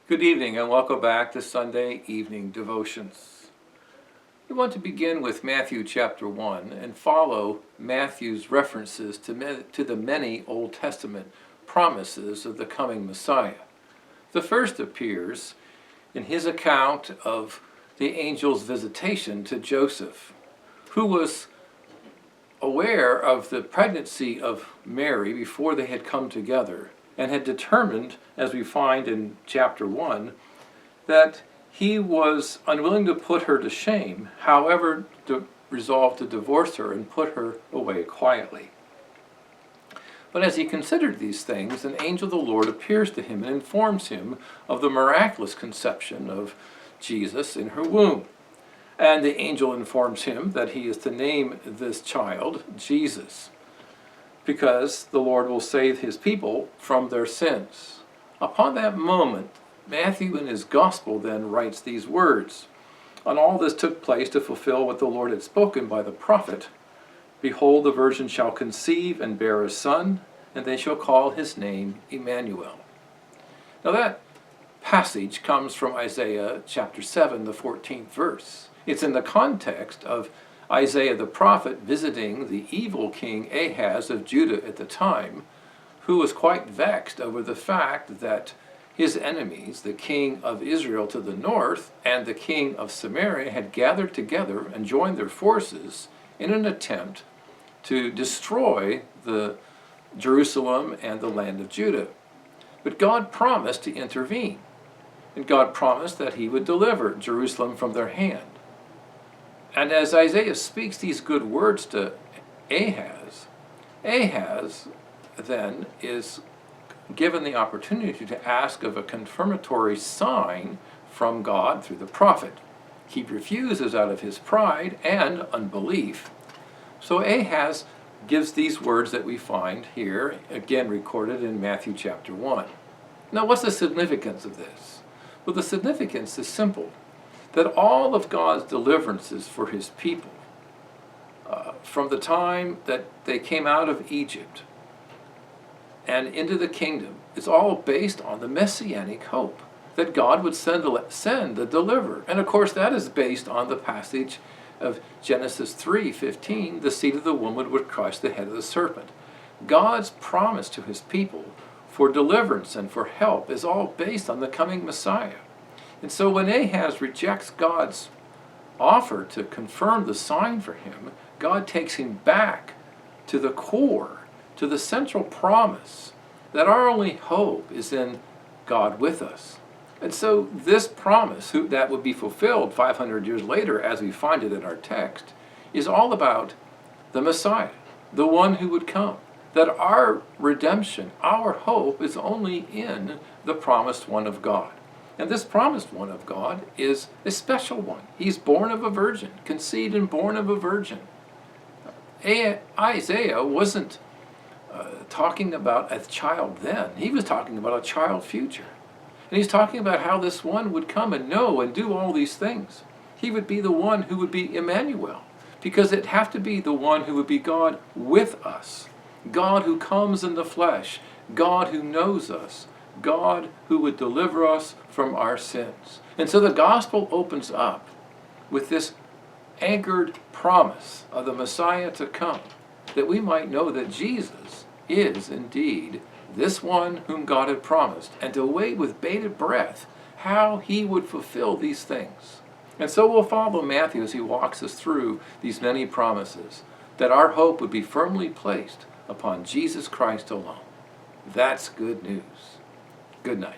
Good evening and welcome back to Sunday Evening Devotions. We want to begin with Matthew chapter 1 and follow Matthew's references to the many Old Testament promises of the coming Messiah. The first appears in his account of the angel's visitation to Joseph, who was aware of the pregnancy of Mary before they had come together, and had determined, as we find in chapter 1, that he was unwilling to put her to shame, however resolved to divorce her and put her away quietly. But as he considered these things, an angel of the Lord appears to him and informs him of the miraculous conception of Jesus in her womb. And the angel informs him that he is to name this child Jesus, because the Lord will save his people from their sins. Upon that moment, Matthew in his gospel then writes these words, "And all this took place to fulfill what the Lord had spoken by the prophet. Behold, the virgin shall conceive and bear a son, and they shall call his name Emmanuel." Now that passage comes from Isaiah chapter 7, the 14th verse. It's in the context of Isaiah the prophet visiting the evil king Ahaz of Judah at the time, who was quite vexed over the fact that his enemies, the king of Israel to the north and the king of Samaria, had gathered together and joined their forces in an attempt to destroy the Jerusalem and the land of Judah. But God promised to intervene, and God promised that he would deliver Jerusalem from their hand. And as Isaiah speaks these good words to Ahaz, Ahaz then is given the opportunity to ask of a confirmatory sign from God through the prophet. He refuses out of his pride and unbelief. So Ahaz gives these words that we find here, again recorded in Matthew chapter 1. Now, what's the significance of this? Well, the significance is simple. That all of God's deliverances for his people, from the time that they came out of Egypt and into the kingdom, is all based on the messianic hope that God would send the deliverer. And of course that is based on the passage of Genesis 3:15, the seed of the woman would crush the head of the serpent. God's promise to his people for deliverance and for help is all based on the coming Messiah. And so when Ahaz rejects God's offer to confirm the sign for him, God takes him back to the core, to the central promise that our only hope is in God with us. And so this promise that would be fulfilled 500 years later, as we find it in our text, is all about the Messiah, the one who would come. That our redemption, our hope, is only in the promised one of God. And this promised one of God is a special one. He's born of a virgin, conceived and born of a virgin. Isaiah wasn't talking about a child then. He was talking about a child future. And he's talking about how this one would come and know and do all these things. He would be the one who would be Emmanuel, because it'd have to be the one who would be God with us. God who comes in the flesh, God who knows us, God who would deliver us from our sins. And so the gospel opens up with this anchored promise of the Messiah to come, that we might know that Jesus is indeed this one whom God had promised, and to wait with bated breath how he would fulfill these things. And so we'll follow Matthew as he walks us through these many promises, that our hope would be firmly placed upon Jesus Christ alone. That's good news. Good night.